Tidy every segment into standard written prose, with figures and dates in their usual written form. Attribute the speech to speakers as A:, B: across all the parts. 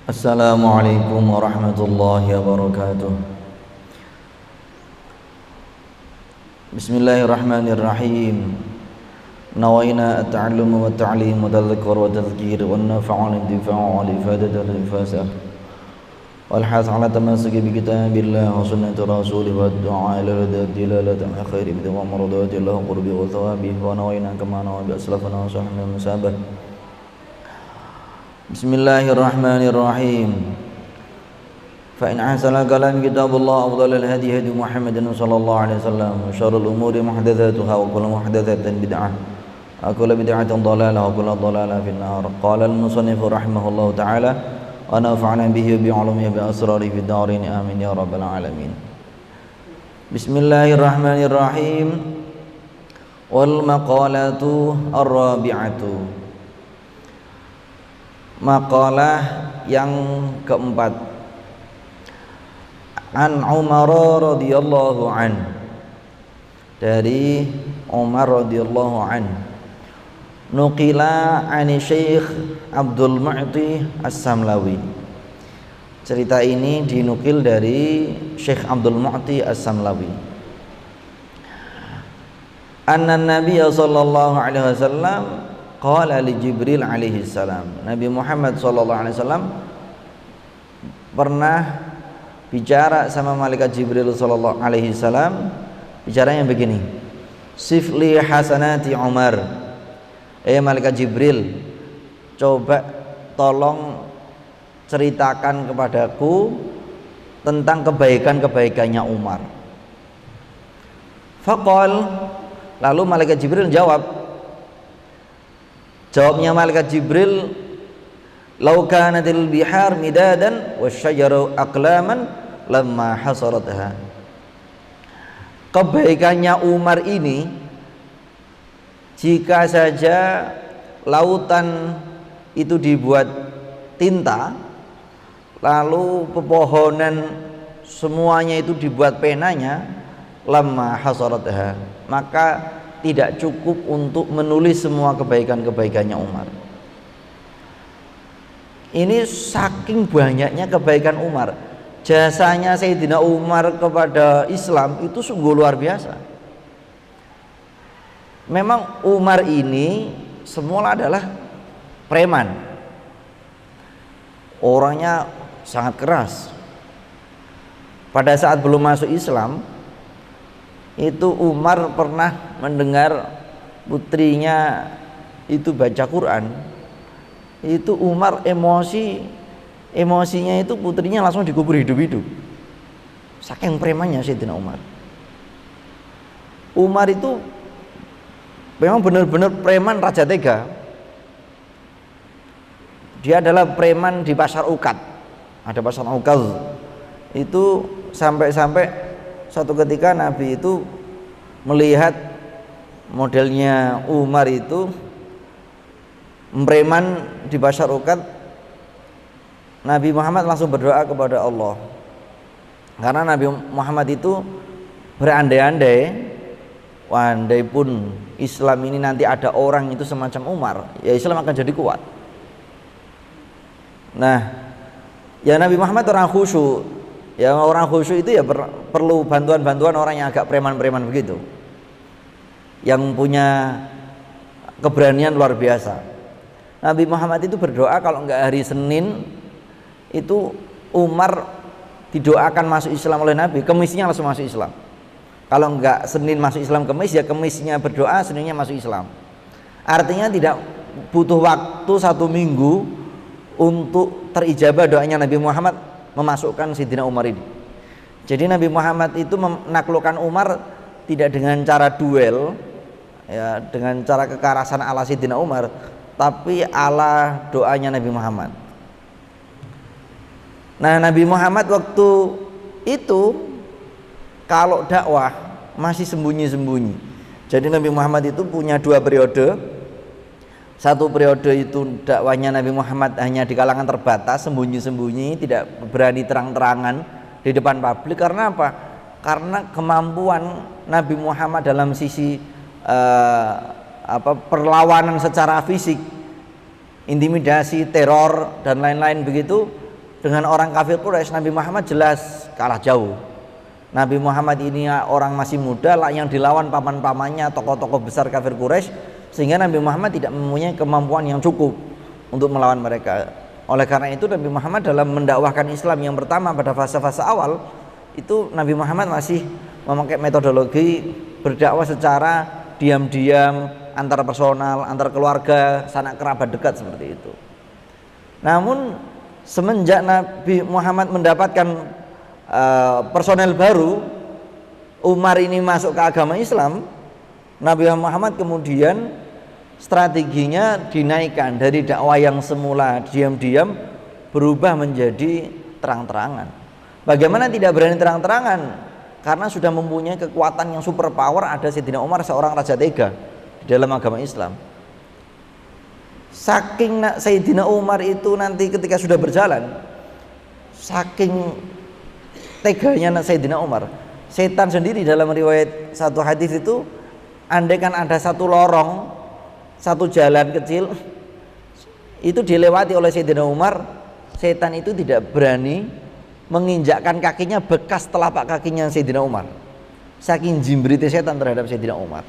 A: Assalamualaikum warahmatullahi wabarakatuh. Bismillahirrahmanirrahim. Nawaina at-ta'allum wa at-ta'lim wa tadhakkur wa tadhkir wa an-nafa'u wal-intifa'u wal-ifadatu wal-ifasah wal hath 'ala tamassuki bi kitabillah wa sunnati rasulih wa ad-du'a ila dilalati al-khair bi dawam maradati Allah qurbi wa thawabi wa nawaina kama nawa bi aslafana wa sahna musabah. Bismillahirrahmanirrahim. Fa in ahsana kalam kitabullah afdalul hadi hadi Muhammadin sallallahu alaihi wasallam wa syarrul umuri muhdatsatuha wa kullu muhdatsatin bid'ah wa kullu bid'atin dhalalah wa kullu dhalalah fin nar. Qala al-musannif rahimahullahu ta'ala wa nafa'ana bihi bi 'ulumihi bi asrarihi fid darin amin ya rabbal alamin. Bismillahirrahmanirrahim. Wal maqalatu ar-rabi'atu. Makalah yang keempat, an Umar radhiyallahu an, dari Umar radhiyallahu an, nukila ani Syekh Abdul Mu'ti As-Samlawi. Cerita ini dinukil dari Syekh Abdul Mu'ti As-Samlawi. Anna Nabiy sallallahu alaihi wasallam qala li Jibril alaihi salam. Nabi Muhammad sallallahu alaihi wasallam pernah bicara sama malaikat Jibril sallallahu alaihi salam, bicaranya begini. Sifli hasanati Umar. Malaikat Jibril, coba tolong ceritakan kepadaku tentang kebaikan-kebaikannya Umar. Faqal, lalu malaikat Jibril Jawabnya malaikat Jibril, "Lau kanatil bihar midadan wasyajaru aqlaman lamma hasaratha." Kebaikannya Umar ini, jika saja lautan itu dibuat tinta, lalu pepohonan semuanya itu dibuat penanya, lamma hasaratha, maka tidak cukup untuk menulis semua kebaikan-kebaikannya Umar. Ini saking banyaknya kebaikan Umar. Jasanya Sayyidina Umar kepada Islam itu sungguh luar biasa. Memang Umar ini semula adalah preman. Orangnya sangat keras. Pada saat belum masuk Islam, itu Umar pernah mendengar putrinya itu baca Quran. Itu Umar emosinya itu putrinya langsung dikubur hidup-hidup. Saking premannya Sayyidina Umar. Umar itu memang benar-benar preman raja tega. Dia adalah preman di pasar Ukad. Ada pasar Ukad. Itu sampai-sampai suatu ketika Nabi itu melihat modelnya Umar itu preman di pasar Ukad. Nabi Muhammad langsung berdoa kepada Allah, karena Nabi Muhammad itu berandai-andai, andai pun Islam ini nanti ada orang itu semacam Umar, ya Islam akan jadi kuat. Nah, ya Nabi Muhammad orang khusyuk. Ya orang khusyuk itu ya perlu bantuan-bantuan orang yang agak preman-preman begitu, yang punya keberanian luar biasa. Nabi Muhammad itu berdoa kalau enggak hari Senin itu Umar didoakan masuk Islam oleh Nabi, Kemisnya langsung masuk Islam. Kalau enggak Senin masuk Islam Kemis, ya Kemisnya berdoa, Seninnya masuk Islam. Artinya tidak butuh waktu 1 minggu untuk terijabah doanya Nabi Muhammad memasukkan Sayyidina Umar ini. Jadi Nabi Muhammad itu menaklukkan Umar tidak dengan cara duel, ya, dengan cara kekerasan ala Sayyidina Umar, tapi ala doanya Nabi Muhammad. Nah, Nabi Muhammad waktu itu kalau dakwah masih sembunyi-sembunyi. Jadi Nabi Muhammad itu punya 2 periode. Satu periode itu dakwahnya Nabi Muhammad hanya di kalangan terbatas, sembunyi-sembunyi, tidak berani terang-terangan di depan publik. Karena apa? Karena kemampuan Nabi Muhammad dalam sisi perlawanan secara fisik, intimidasi, teror dan lain-lain begitu, dengan orang kafir Quraisy, Nabi Muhammad jelas kalah jauh. Nabi Muhammad ini orang masih muda lah, yang dilawan paman-pamannya tokoh-tokoh besar kafir Quraisy, sehingga Nabi Muhammad tidak mempunyai kemampuan yang cukup untuk melawan mereka. Oleh karena itu Nabi Muhammad dalam mendakwahkan Islam yang pertama pada fase-fase awal itu Nabi Muhammad masih memakai metodologi berdakwah secara diam-diam, antar personal, antar keluarga, sanak kerabat dekat seperti itu. Namun semenjak Nabi Muhammad mendapatkan personel baru, Umar ini masuk ke agama Islam, Nabi Muhammad kemudian strateginya dinaikkan dari dakwah yang semula diam-diam berubah menjadi terang-terangan. Bagaimana tidak berani terang-terangan? Karena sudah mempunyai kekuatan yang super power, ada Sayyidina Umar, seorang raja tega di dalam agama Islam. Saking Sayyidina Umar itu nanti ketika sudah berjalan, saking teganya Sayyidina Umar, setan sendiri dalam riwayat satu hadis itu, andaikan ada satu lorong, satu jalan kecil itu dilewati oleh Sayyidina Umar, setan itu tidak berani menginjakkan kakinya bekas telapak kakinya Sayyidina Umar, saking jimbritnya setan terhadap Sayyidina Umar.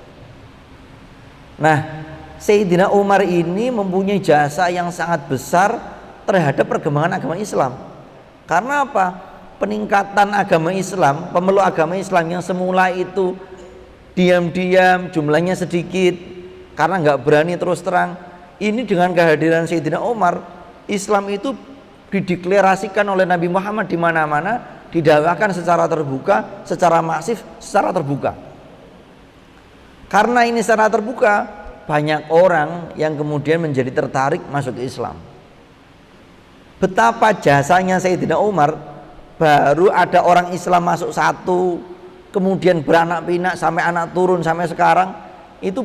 A: Nah, Sayyidina Umar ini mempunyai jasa yang sangat besar terhadap perkembangan agama Islam. Karena apa? Peningkatan agama Islam, pemeluk agama Islam yang semula itu diam-diam, jumlahnya sedikit karena nggak berani terus terang, ini dengan kehadiran Sayyidina Umar, Islam itu dideklarasikan oleh Nabi Muhammad di mana-mana, didakwakan secara terbuka, secara masif, secara terbuka. Karena ini secara terbuka, banyak orang yang kemudian menjadi tertarik masuk ke Islam. Betapa jasanya Sayyidina Umar, baru ada orang Islam masuk satu, kemudian beranak pinak sampai anak turun sampai sekarang, itu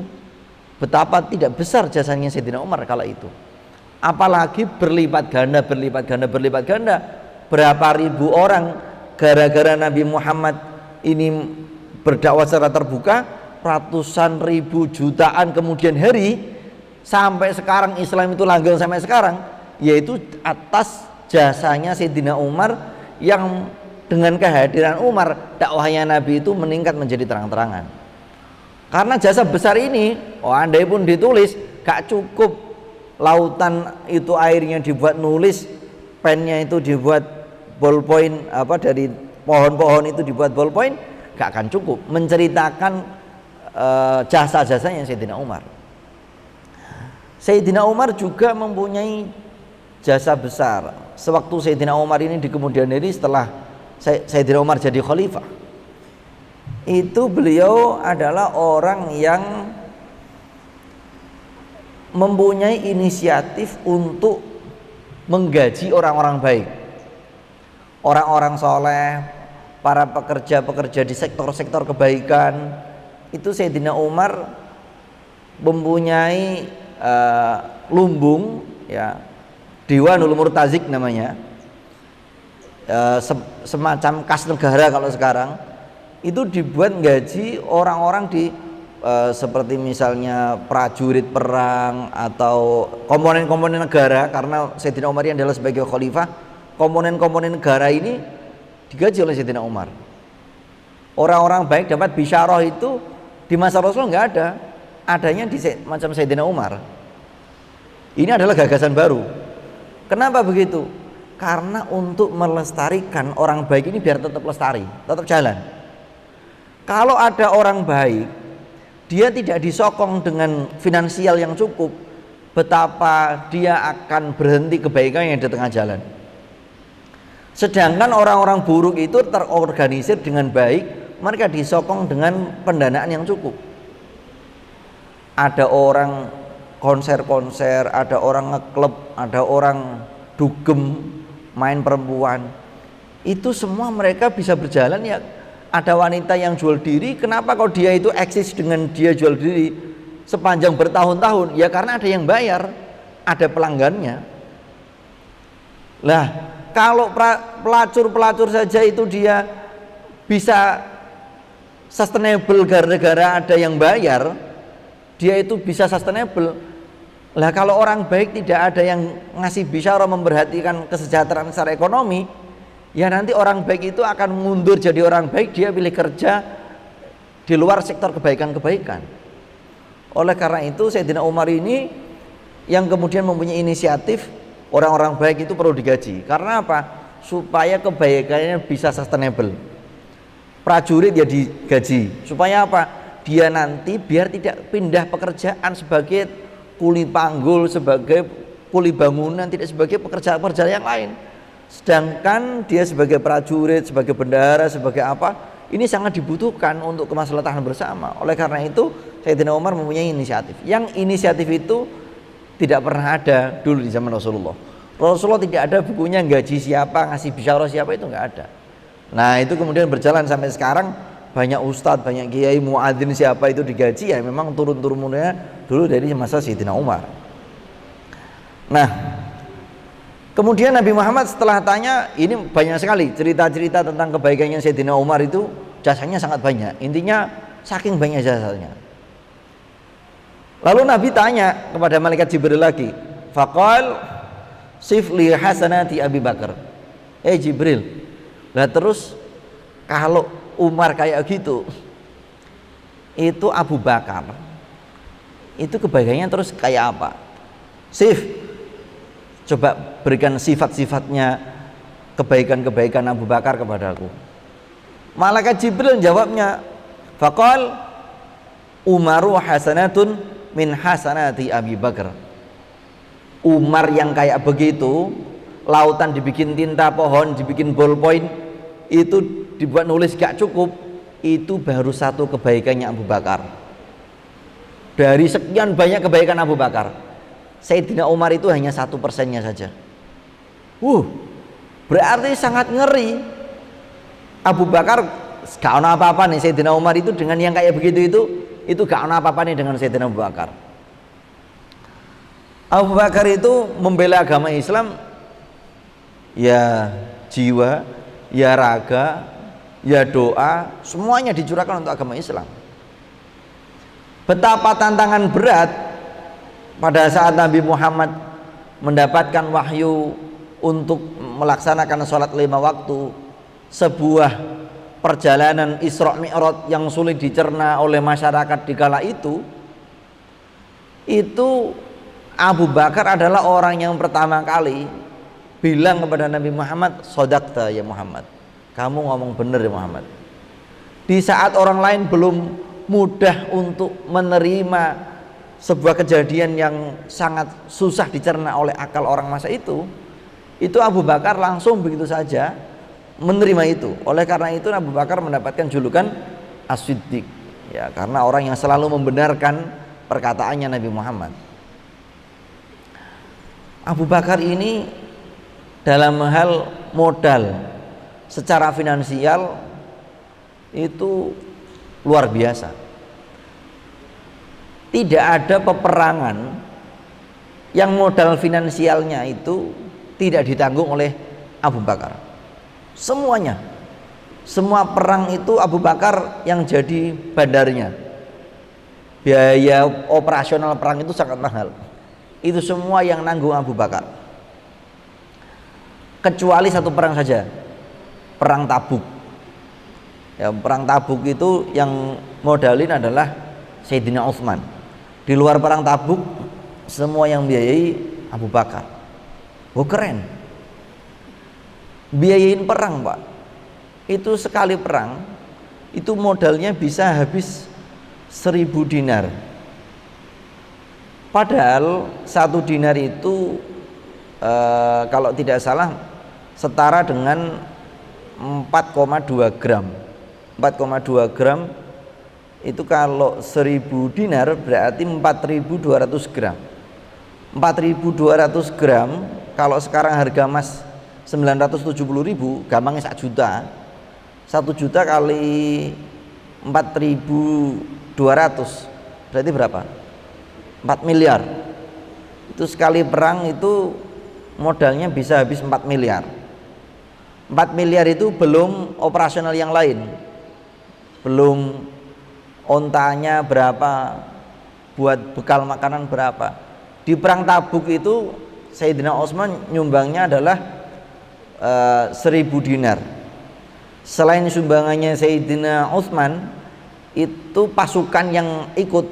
A: betapa tidak besar jasanya Sayyidina Umar kala itu. Apalagi berlipat ganda, berapa ribu orang gara-gara Nabi Muhammad ini berdakwah secara terbuka, ratusan ribu, jutaan kemudian hari sampai sekarang Islam itu langgeng sampai sekarang, yaitu atas jasanya Sayyidina Umar, yang dengan kehadiran Umar dakwahnya Nabi itu meningkat menjadi terang-terangan. Karena jasa besar ini, andai pun ditulis gak cukup, lautan itu airnya dibuat nulis, pennya itu dibuat ballpoint, dari pohon-pohon itu dibuat ballpoint, gak akan cukup menceritakan jasa-jasanya Sayyidina Umar. Sayyidina Umar juga mempunyai jasa besar. Sewaktu Sayyidina Umar ini di kemudian hari setelah Sayyidina Umar jadi khalifah, itu beliau adalah orang yang mempunyai inisiatif untuk menggaji orang-orang baik, orang-orang soleh, para pekerja-pekerja di sektor-sektor kebaikan. Itu Sayyidina Umar mempunyai lumbung, ya, Diwanul Murtazik namanya, semacam kas negara kalau sekarang, itu dibuat gaji orang-orang di seperti misalnya prajurit perang atau komponen-komponen negara. Karena Sayyidina Umar yang adalah sebagai khalifah, komponen-komponen negara ini digaji oleh Sayyidina Umar. Orang-orang baik dapat bisyarah itu di masa Rasul nggak ada, adanya di macam Sayyidina Umar. Ini adalah gagasan baru. Kenapa begitu? Karena untuk melestarikan orang baik ini biar tetap lestari, tetap jalan. Kalau ada orang baik, dia tidak disokong dengan finansial yang cukup, betapa dia akan berhenti kebaikannya di tengah jalan. Sedangkan orang-orang buruk itu terorganisir dengan baik, mereka disokong dengan pendanaan yang cukup. Ada orang konser-konser, ada orang ngeklub, ada orang dugem, main perempuan, itu semua mereka bisa berjalan. Ya, ada wanita yang jual diri, kenapa kalau dia itu eksis dengan dia jual diri sepanjang bertahun-tahun? Ya karena ada yang bayar, ada pelanggannya. Lah, kalau pelacur-pelacur saja itu dia bisa sustainable gara-gara ada yang bayar, dia itu bisa sustainable. Lah kalau orang baik tidak ada yang ngasih bisyarah memperhatikan kesejahteraan secara ekonomi, ya nanti orang baik itu akan mundur jadi orang baik, dia pilih kerja di luar sektor kebaikan-kebaikan. Oleh karena itu Sayyidina Umar ini yang kemudian mempunyai inisiatif orang-orang baik itu perlu digaji. Karena apa? Supaya kebaikannya bisa sustainable. Prajurit ya digaji. Supaya apa? Dia nanti biar tidak pindah pekerjaan sebagai kuli panggul, sebagai kuli bangunan, tidak sebagai pekerjaan-pekerjaan yang lain. Sedangkan dia sebagai prajurit, sebagai bendahara, sebagai apa, ini sangat dibutuhkan untuk kemaslahatan bersama. Oleh karena itu Sayyidina Umar mempunyai inisiatif. Yang inisiatif itu tidak pernah ada dulu di zaman Rasulullah. Rasulullah tidak ada bukunya gaji siapa, ngasih bisyarah siapa, itu nggak ada. Nah itu kemudian berjalan sampai sekarang, banyak ustadz, banyak kiai, muadzin siapa itu digaji, ya memang turun-turunnya dulu dari masa Sayyidina Umar. Nah kemudian Nabi Muhammad setelah tanya, ini banyak sekali cerita-cerita tentang kebaikannya Sayyidina Umar, itu jasanya sangat banyak. Intinya saking banyak jasanya. Lalu Nabi tanya kepada malaikat Jibril lagi, faqal sifli hasanati Abi Bakar. Jibril, lah terus kalau Umar kayak gitu, itu Abu Bakar itu kebaikannya terus kayak apa? Coba berikan sifat-sifatnya kebaikan-kebaikan Abu Bakar kepadaku. Malaikat Jibril jawabnya, faqal Umaru hasanatun min hasanati Abi Bakar. Umar yang kayak begitu, lautan dibikin tinta, pohon dibikin ballpoint, itu dibuat nulis gak cukup, itu baru satu kebaikannya Abu Bakar. Dari sekian banyak kebaikan Abu Bakar, Sayyidina Umar itu hanya 1%-nya saja. Berarti sangat ngeri. Abu Bakar gak ada apa-apa nih, Sayyidina Umar itu dengan yang kayak begitu itu gak ada apa-apa nih dengan Sayyidina Abu Bakar. Abu Bakar itu membela agama Islam, ya jiwa, ya raga, ya doa, semuanya dicurahkan untuk agama Islam. Betapa tantangan berat pada saat Nabi Muhammad mendapatkan wahyu untuk melaksanakan sholat 5 waktu, sebuah perjalanan Isra Mi'raj yang sulit dicerna oleh masyarakat di kala itu Abu Bakar adalah orang yang pertama kali bilang kepada Nabi Muhammad, sodakta ya Muhammad, kamu ngomong benar ya Muhammad. Di saat orang lain belum mudah untuk menerima sebuah kejadian yang sangat susah dicerna oleh akal orang masa itu Abu Bakar langsung begitu saja menerima itu. Oleh karena itu Abu Bakar mendapatkan julukan As-Siddiq, ya, karena orang yang selalu membenarkan perkataannya Nabi Muhammad. Abu Bakar ini dalam hal modal secara finansial itu luar biasa. Tidak ada peperangan yang modal finansialnya itu tidak ditanggung oleh Abu Bakar. Semuanya, semua perang itu Abu Bakar yang jadi bandarnya. Biaya operasional perang itu sangat mahal. Itu semua yang nanggung Abu Bakar. Kecuali satu perang saja, perang Tabuk. Ya, perang Tabuk itu yang modalin adalah Sayyidina Utsman. Di luar perang Tabuk semua yang biayai Abu Bakar. Keren. Biayain perang, Pak. Itu sekali perang itu modalnya bisa habis 1000 dinar. Padahal 1 dinar itu kalau tidak salah setara dengan 4,2 gram. 4,2 gram itu kalau 1000 dinar berarti 4.200 gram. 4.200 gram kalau sekarang harga emas 970.000, gampangnya 1 juta. 1 juta kali 4.200 berarti berapa? 4 miliar. Itu sekali perang itu modalnya bisa habis 4 miliar. 4 miliar itu belum operasional yang lain, belum ontanya berapa, buat bekal makanan berapa. Di perang Tabuk itu Sayyidina Utsman nyumbangnya adalah 1.000 dinar. Selain sumbangannya Sayyidina Utsman, itu pasukan yang ikut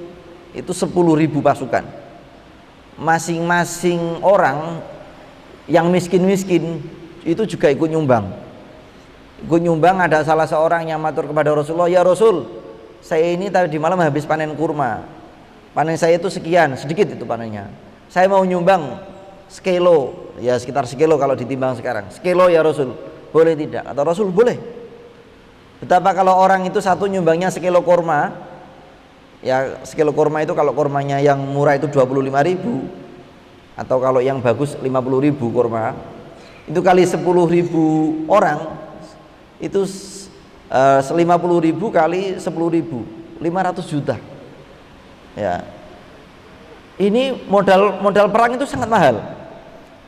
A: itu 10.000 pasukan. Masing-masing orang yang miskin-miskin itu juga ikut nyumbang. Ikut nyumbang. Ada salah seorang yang matur kepada Rasulullah, "Ya Rasul, saya ini tadi malam habis panen kurma. Panen saya itu sekian, sedikit itu panennya. Saya mau nyumbang sekilo, ya sekitar sekilo kalau ditimbang sekarang. Sekilo ya Rasul, boleh tidak?" Kata Rasul, "Boleh." Betapa kalau orang itu satu nyumbangnya sekilo kurma. Ya sekilo kurma itu kalau kurmanya yang murah itu 25.000, atau kalau yang bagus 50.000 kurma, itu kali 10.000 orang itu 50.000 kali 10.000, 500 juta. Ya, ini modal perang itu sangat mahal.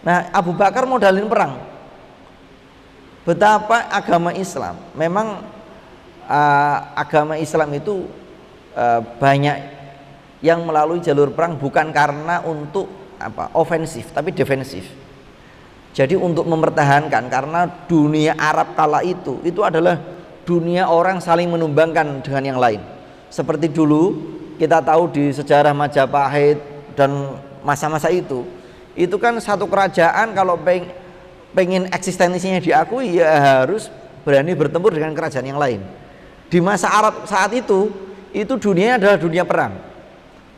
A: Nah, Abu Bakar modalin perang. Betapa agama Islam, memang agama Islam itu banyak yang melalui jalur perang bukan karena untuk ofensif, tapi defensif. Jadi untuk mempertahankan, karena dunia Arab kala itu adalah dunia orang saling menumbangkan dengan yang lain. Seperti dulu kita tahu di sejarah Majapahit dan masa-masa itu kan satu kerajaan kalau pengen eksistensinya diakui ya harus berani bertempur dengan kerajaan yang lain. Di masa Arab saat itu dunia adalah dunia perang.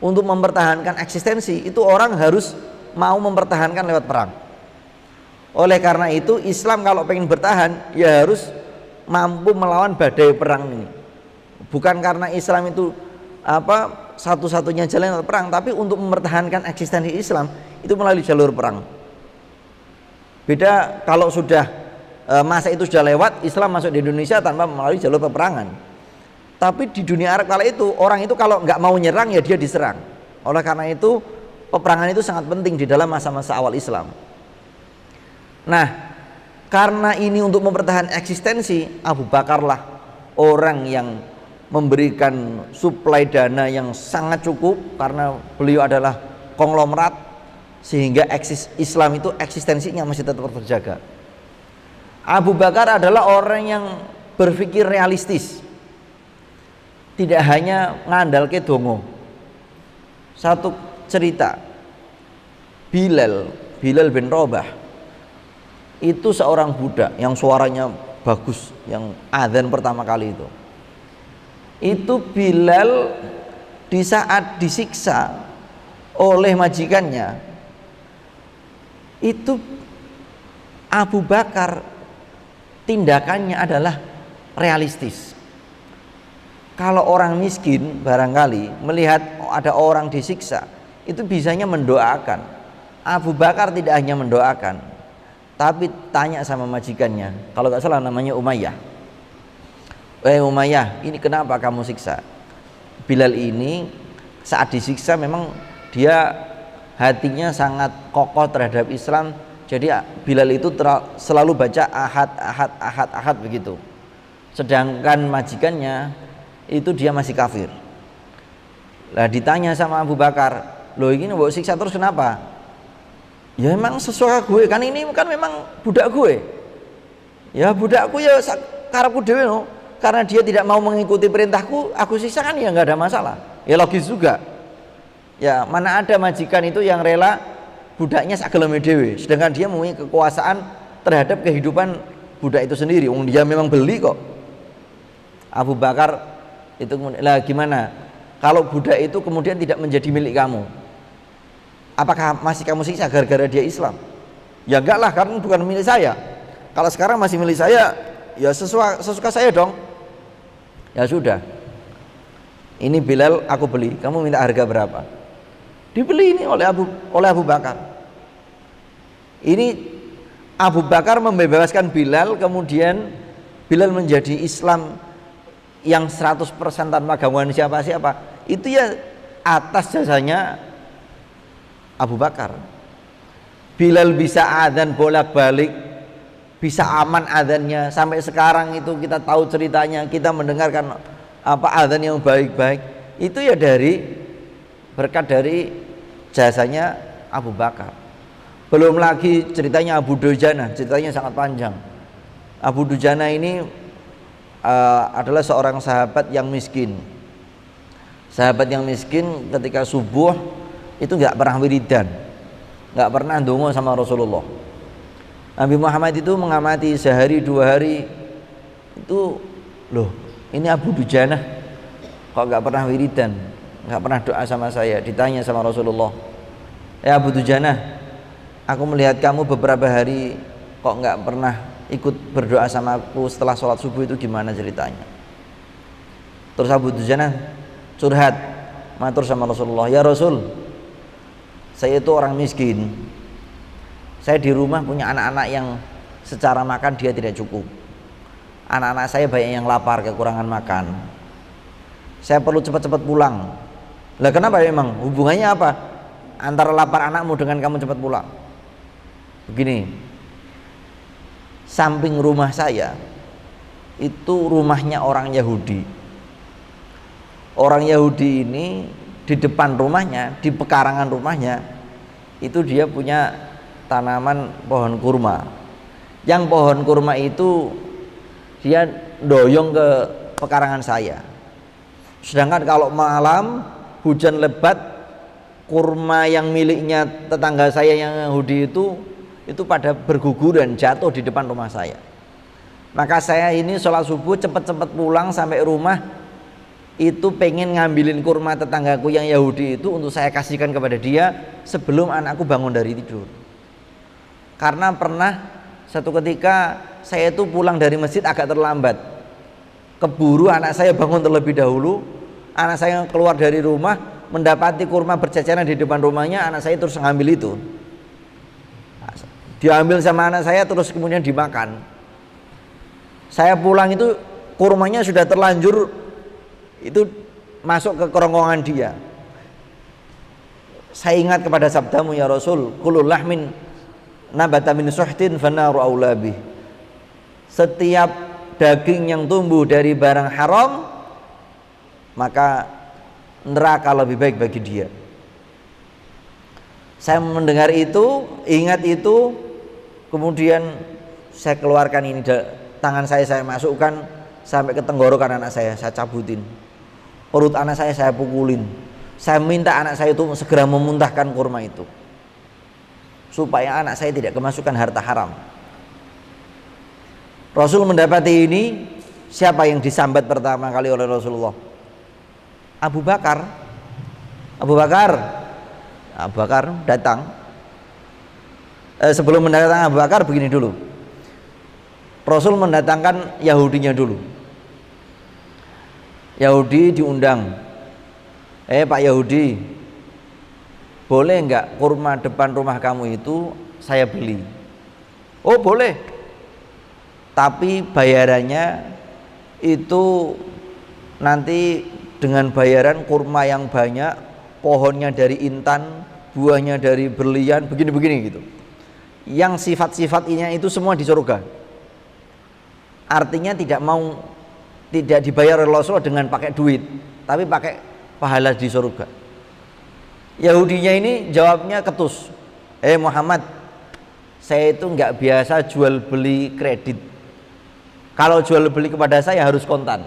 A: Untuk mempertahankan eksistensi itu orang harus mau mempertahankan lewat perang. Oleh karena itu Islam kalau pengen bertahan ya harus mampu melawan badai perang ini. Bukan karena Islam itu satu-satunya jalan lewat perang, tapi untuk mempertahankan eksistensi Islam itu melalui jalur perang. Beda kalau sudah masa itu sudah lewat, Islam masuk di Indonesia tanpa melalui jalur peperangan. Tapi di dunia Arab kala itu orang itu kalau nggak mau nyerang ya dia diserang. Oleh karena itu peperangan itu sangat penting di dalam masa-masa awal Islam. Nah, karena ini untuk mempertahankan eksistensi, Abu Bakarlah orang yang memberikan suplai dana yang sangat cukup, karena beliau adalah konglomerat, sehingga Islam itu eksistensinya masih tetap terjaga. Abu Bakar adalah orang yang berpikir realistis, tidak hanya ngandalke dongo. Satu cerita, Bilal bin Rabah itu seorang budak yang suaranya bagus, yang adzan pertama kali itu Bilal di saat disiksa oleh majikannya, itu Abu Bakar tindakannya adalah realistis. Kalau orang miskin barangkali melihat ada orang disiksa, itu bisanya mendoakan. Abu Bakar tidak hanya mendoakan, tapi tanya sama majikannya, kalau nggak salah namanya Umayyah. Umayyah, ini kenapa kamu siksa? Bilal ini saat disiksa memang dia hatinya sangat kokoh terhadap Islam. Jadi Bilal itu selalu baca ahad begitu. Sedangkan majikannya itu dia masih kafir. Lah ditanya sama Abu Bakar, "Loh ini mau siksa terus kenapa?" "Ya emang sesuai gue, kan ini kan memang budak gue. Ya budakku ya karepku dhewe no. Karena dia tidak mau mengikuti perintahku, aku siksa kan ya nggak ada masalah." Ya logis juga. Ya mana ada majikan itu yang rela budaknya sageleme dhewe, sedangkan dia mempunyai kekuasaan terhadap kehidupan budak itu sendiri. Dia memang beli kok. Abu Bakar itu lah gimana kalau budak itu kemudian tidak menjadi milik kamu? Apakah masih kamu siksa gara-gara dia Islam? Ya enggak lah, karena bukan milik saya. Kalau sekarang masih milik saya, ya sesuka saya dong. Ya sudah, ini Bilal aku beli, kamu minta harga berapa? Dibeli ini oleh Abu Bakar. Ini Abu Bakar membebaskan Bilal, kemudian Bilal menjadi Islam yang 100% tanpa gangguan siapa-siapa. Itu ya atas jasanya Abu Bakar. Bilal bisa adzan bolak-balik, bisa aman adzannya sampai sekarang itu kita tahu ceritanya, kita mendengarkan adzan yang baik-baik. Itu ya dari berkat dari jasanya Abu Bakar. Belum lagi ceritanya Abu Dujana, ceritanya sangat panjang. Abu Dujana ini adalah seorang sahabat yang miskin. Sahabat yang miskin ketika subuh itu nggak pernah wiridan, nggak pernah ndonga sama Rasulullah. Nabi Muhammad itu mengamati sehari dua hari itu, loh ini Abu Dujana kok nggak pernah wiridan, nggak pernah doa sama saya. Ditanya sama Rasulullah, Abu Dujana, aku melihat kamu beberapa hari kok nggak pernah ikut berdoa sama aku setelah sholat subuh, itu gimana ceritanya? Terus Abu Dujana curhat, matur sama Rasulullah, ya Rasul, saya itu orang miskin, saya di rumah punya anak-anak yang secara makan dia tidak cukup, anak-anak saya banyak yang lapar, kekurangan makan, saya perlu cepat-cepat pulang. Lah kenapa emang? Hubungannya apa antara lapar anakmu dengan kamu cepat pulang? Begini, samping rumah saya itu rumahnya orang Yahudi. Orang Yahudi ini di depan rumahnya, di pekarangan rumahnya itu dia punya tanaman pohon kurma. Yang pohon kurma itu dia doyong ke pekarangan saya. Sedangkan kalau malam hujan lebat, kurma yang miliknya tetangga saya yang Yahudi itu pada berguguran jatuh di depan rumah saya. Maka saya ini sholat subuh cepat-cepat pulang sampai rumah itu pengen ngambilin kurma tetanggaku yang Yahudi itu untuk saya kasihkan kepada dia sebelum anakku bangun dari tidur. Karena pernah satu ketika saya itu pulang dari masjid agak terlambat, keburu anak saya bangun terlebih dahulu. Anak saya keluar dari rumah mendapati kurma berceceran di depan rumahnya, anak saya terus ngambil itu, diambil sama anak saya terus kemudian dimakan. Saya pulang itu kurmanya sudah terlanjur itu masuk ke kerongkongan dia. Saya ingat kepada sabdamu ya Rasul, kullu lahmin nabata min suhtin fanaru aula bih. Setiap daging yang tumbuh dari barang haram maka neraka lebih baik bagi dia. Saya mendengar itu, ingat itu, kemudian saya keluarkan ini, tangan saya masukkan sampai ke tenggorokan anak saya cabutin. Perut anak saya pukulin. Saya minta anak saya itu segera memuntahkan kurma itu supaya anak saya tidak kemasukan harta haram. Rasul mendapati ini, siapa yang disambat pertama kali oleh Rasulullah? Abu Bakar. Abu Bakar datang. Sebelum mendatangkan Abu Bakar begini dulu, Rasul mendatangkan Yahudinya dulu. Yahudi diundang, Pak Yahudi, boleh enggak kurma depan rumah kamu itu saya beli? Oh boleh, tapi bayarannya itu nanti dengan bayaran kurma yang banyak, pohonnya dari intan, buahnya dari berlian, begini-begini gitu. Yang sifat-sifatnya itu semua di surga. Artinya tidak dibayar oleh Rasulullah dengan pakai duit, tapi pakai pahala di surga. Yahudinya ini jawabnya ketus, Muhammad, saya itu nggak biasa jual beli kredit. Kalau jual beli kepada saya harus kontan.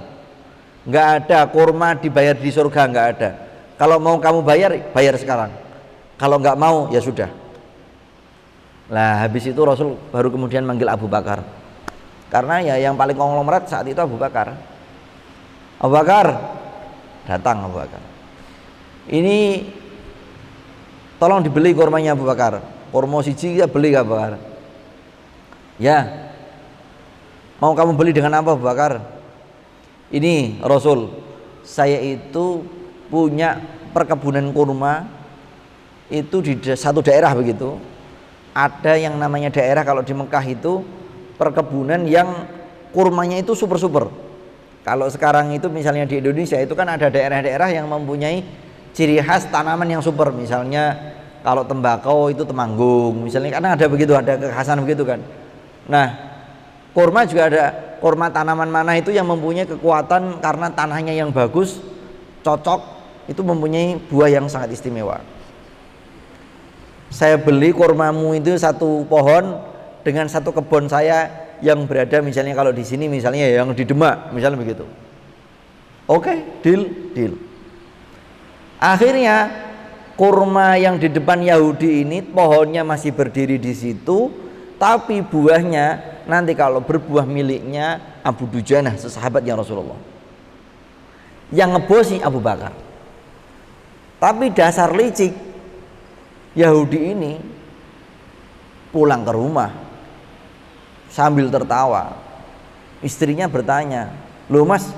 A: Nggak ada kurma dibayar di surga, nggak ada. Kalau mau kamu bayar sekarang. Kalau nggak mau ya sudah. Lah habis itu Rasul baru kemudian manggil Abu Bakar. Karena ya yang paling konglomerat saat itu Abu Bakar. Abu Bakar, datang Abu Bakar. Ini tolong dibeli kurmanya Abu Bakar. Kurma siji ya beli Abu Bakar. Ya. Mau kamu beli dengan apa Abu Bakar? Ini Rasul, saya itu punya perkebunan kurma itu di satu daerah begitu. Ada yang namanya daerah kalau di Mekah itu perkebunan yang kurmanya itu super-super. Kalau sekarang itu misalnya di Indonesia itu kan ada daerah-daerah yang mempunyai ciri khas tanaman yang super. Misalnya kalau tembakau itu Temanggung, misalnya karena ada begitu, ada kekhasan begitu kan. Nah, kurma juga ada, kurma tanaman mana itu yang mempunyai kekuatan karena tanahnya yang bagus, cocok, itu mempunyai buah yang sangat istimewa. saya beli kurmamu itu satu pohon dengan satu kebun saya yang berada misalnya kalau di sini misalnya yang di Demak misalnya begitu. Oke, deal. Akhirnya kurma yang di depan Yahudi ini pohonnya masih berdiri di situ, tapi buahnya nanti kalau berbuah miliknya Abu Dujanah, sesahabatnya Rasulullah. Yang ngebosi Abu Bakar. Tapi dasar licik Yahudi ini pulang ke rumah sambil tertawa. Istrinya bertanya, "Loh Mas,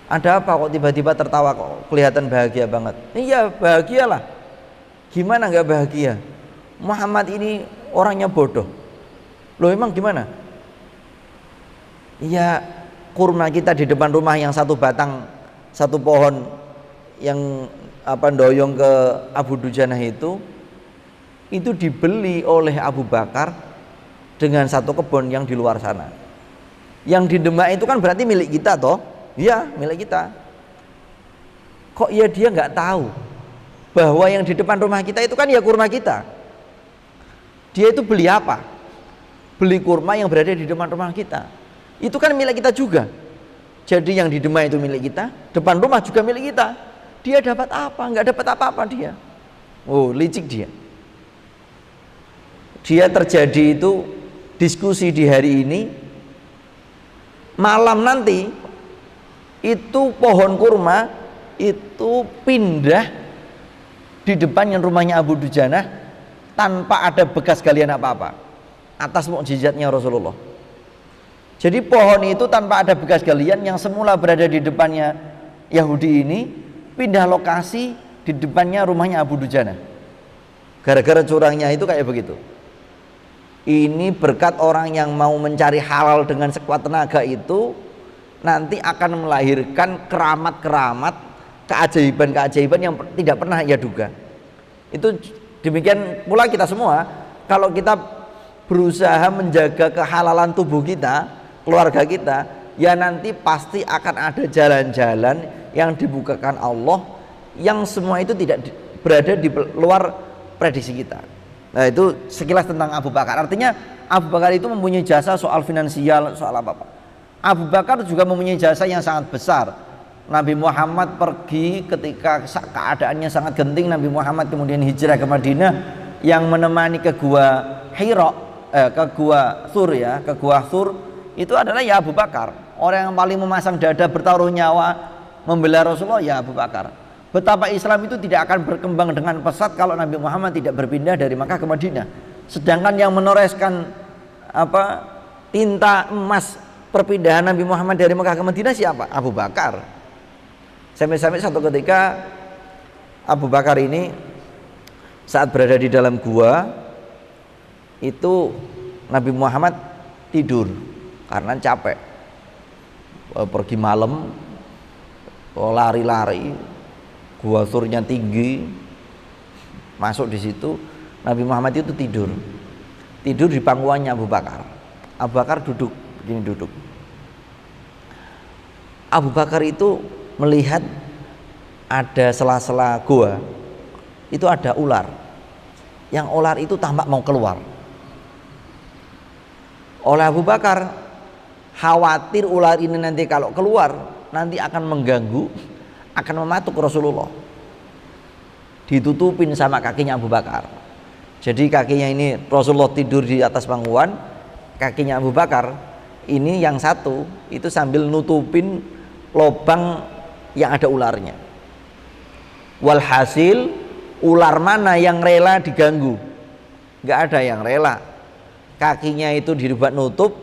A: ada apa kok tiba-tiba tertawa, kok kelihatan bahagia banget?" "Iya, bahagialah. Gimana nggak bahagia? Muhammad ini orangnya bodoh." "Loh emang gimana?" "Iya, kurma kita di depan rumah yang satu batang, satu pohon yang doyong ke Abu Dujanah itu dibeli oleh Abu Bakar dengan satu kebun yang di luar sana. Yang di Demak itu kan berarti milik kita toh?" "Iya, milik kita." "Kok ya dia nggak tahu bahwa yang di depan rumah kita itu kan ya kurma kita? Dia itu beli apa? Beli kurma yang berada di depan rumah kita. Itu kan milik kita juga. Jadi yang di Demak itu milik kita, depan rumah juga milik kita. Dia dapat apa? Nggak dapat apa-apa dia." Oh, licik dia. Dia terjadi itu diskusi di hari ini, malam nanti itu pohon kurma itu pindah di depannya rumahnya Abu Dujanah tanpa ada bekas galian apa-apa, atas mukjizatnya Rasulullah. Jadi pohon itu tanpa ada bekas galian yang semula berada di depannya Yahudi ini pindah lokasi di depannya rumahnya Abu Dujanah. Gara-gara curangnya itu kayak begitu. Ini berkat orang yang mau mencari halal dengan sekuat tenaga itu nanti akan melahirkan keramat-keramat, keajaiban-keajaiban yang tidak pernah ia duga. Itu demikian pula kita semua, kalau kita berusaha menjaga kehalalan tubuh kita, keluarga kita, ya nanti pasti akan ada jalan-jalan yang dibukakan Allah yang semua itu tidak berada di luar prediksi kita. Nah, itu sekilas tentang Abu Bakar. Artinya Abu Bakar itu mempunyai jasa soal finansial, soal apa-apa. Abu Bakar juga mempunyai jasa yang sangat besar. Nabi Muhammad pergi ketika keadaannya sangat genting, Nabi Muhammad kemudian hijrah ke Madinah, yang menemani ke gua Hira, ke gua Thur ya, ke gua Thur itu adalah ya Abu Bakar. Orang yang paling memasang dada bertaruh nyawa membela Rasulullah ya Abu Bakar. Betapa Islam itu tidak akan berkembang dengan pesat kalau Nabi Muhammad tidak berpindah dari Makkah ke Madinah. Sedangkan yang menoreskan tinta emas perpindahan Nabi Muhammad dari Makkah ke Madinah siapa? Abu Bakar. Sampai-sampai satu ketika Abu Bakar ini saat berada di dalam gua itu Nabi Muhammad tidur karena capek, pergi malam, lari-lari, gua surnya tinggi, masuk di situ. Nabi Muhammad itu tidur di pangkuannya Abu Bakar. Abu Bakar duduk begini, duduk. Abu Bakar itu melihat ada sela-sela gua itu ada ular, yang ular itu tampak mau keluar. Oleh Abu Bakar khawatir ular ini nanti kalau keluar nanti akan mengganggu, akan mematuk Rasulullah. Ditutupin sama kakinya Abu Bakar. Jadi kakinya ini Rasulullah tidur di atas pangkuan, kakinya Abu Bakar ini yang satu itu sambil nutupin lubang yang ada ularnya. Walhasil ular mana yang rela diganggu? Nggak ada yang rela. Kakinya itu dibuat nutup,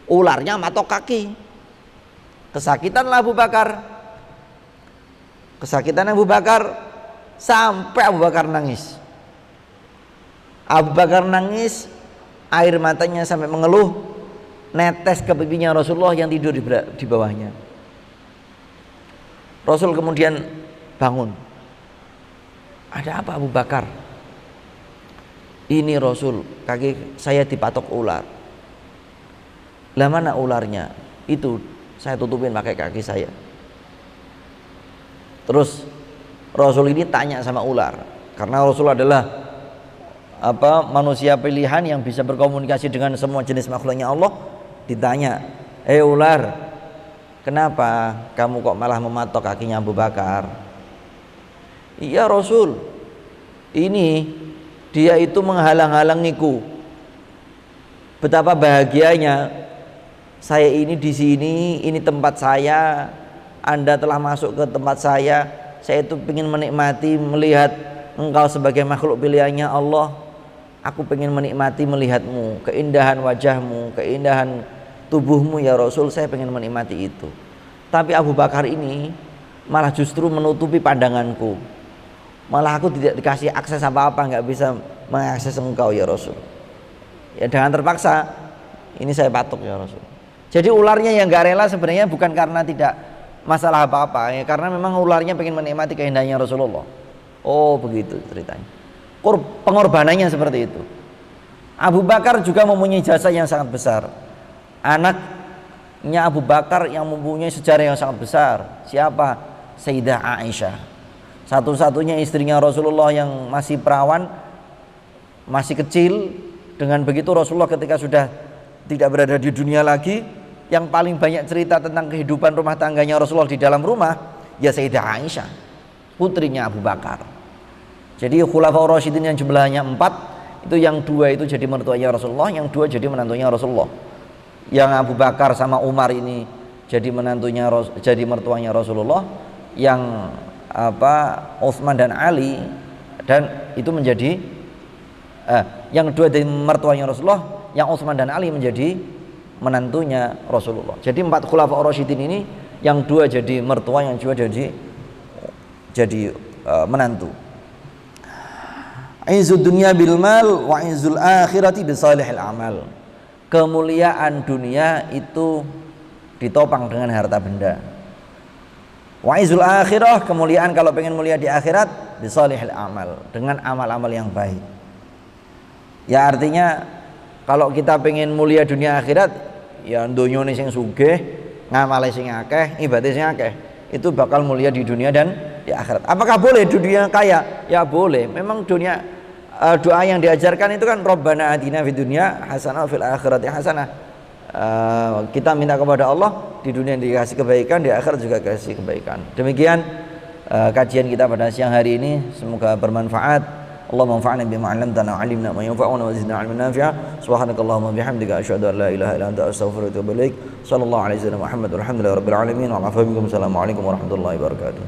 A: ularnya matok kaki. Kesakitanlah Abu Bakar. Kesakitan Abu Bakar sampai Abu Bakar nangis. Abu Bakar nangis, air matanya sampai mengeluh, netes ke pipinya Rasulullah yang tidur di bawahnya. Rasul kemudian bangun. Ada apa Abu Bakar? Ini Rasul, kaki saya dipatok ular. Lah mana ularnya? Itu saya tutupin pakai kaki saya. Terus Rasul ini tanya sama ular, karena Rasul adalah manusia pilihan yang bisa berkomunikasi dengan semua jenis makhluknya Allah, ditanya, ular, kenapa kamu kok malah mematok kakinya Abu Bakar? Iya Rasul, ini dia itu menghalang-halangiku. Betapa bahagianya saya ini di sini, ini tempat saya, Anda telah masuk ke tempat saya itu ingin menikmati melihat engkau sebagai makhluk pilihannya Allah. Aku ingin menikmati melihatmu, keindahan wajahmu, keindahan tubuhmu ya Rasul, saya ingin menikmati itu. Tapi Abu Bakar ini malah justru menutupi pandanganku, malah aku tidak dikasih akses apa-apa, nggak bisa mengakses engkau ya Rasul. Ya dengan terpaksa ini saya patok ya Rasul. Jadi ularnya yang nggak rela sebenarnya bukan karena tidak masalah apa-apa, ya karena memang ularnya pengen menikmati keindahannya Rasulullah. Oh begitu ceritanya. Pengorbanannya seperti itu. Abu Bakar juga mempunyai jasa yang sangat besar. Anaknya Abu Bakar yang mempunyai sejarah yang sangat besar. Siapa? Sayyidah Aisyah, satu-satunya istrinya Rasulullah yang masih perawan, masih kecil. Dengan begitu Rasulullah ketika sudah tidak berada di dunia lagi, yang paling banyak cerita tentang kehidupan rumah tangganya Rasulullah di dalam rumah ya Sayyidah Aisyah, putrinya Abu Bakar. Jadi Khulafaur Rasyidin yang jumlahnya 4, itu yang 2 itu jadi mertuanya Rasulullah, yang 2 jadi menantunya Rasulullah. Yang Abu Bakar sama Umar ini jadi mertuanya Rasulullah, yang Utsman dan Ali dan itu menjadi yang 2 dari mertuanya Rasulullah, yang Utsman dan Ali menjadi menantunya Rasulullah. Jadi 4 Khulafaur Rasyidin ini yang 2 jadi mertua, yang 2 jadi menantu. Izzud dunya bil mal wa izzul akhirati bisalihil amal. Kemuliaan dunia itu ditopang dengan harta benda. Wa izzul akhirah, kemuliaan kalau pengen mulia di akhirat, bisalihil amal, dengan amal-amal yang baik. Ya artinya kalau kita pengen mulia dunia akhirat, ya donyone sing sugih, ngamale sing akeh, ibadah sing akeh, itu bakal mulia di dunia dan di akhirat. Apakah boleh di dunia kaya? Ya boleh. Memang dunia doa yang diajarkan itu kan Rabbana atina fid dunya hasanah fil akhirati hasanah. Kita minta kepada Allah di dunia dikasih kebaikan, di akhirat juga kasih kebaikan. Demikian kajian kita pada siang hari ini, semoga bermanfaat. Allahumma anfa'na bima 'allamtana wa 'allimna ma yanfa'una wa zidna 'ilman nafi'a. Subhanakallahumma bihamdika asyhadu an la ilaha illa anta astaghfiruka wa atubu ilaik. Shallallahu alaihi wasallam Muhammad walhamdulillahi rabbil alamin. Wa assalamualaikum warahmatullahi wabarakatuh.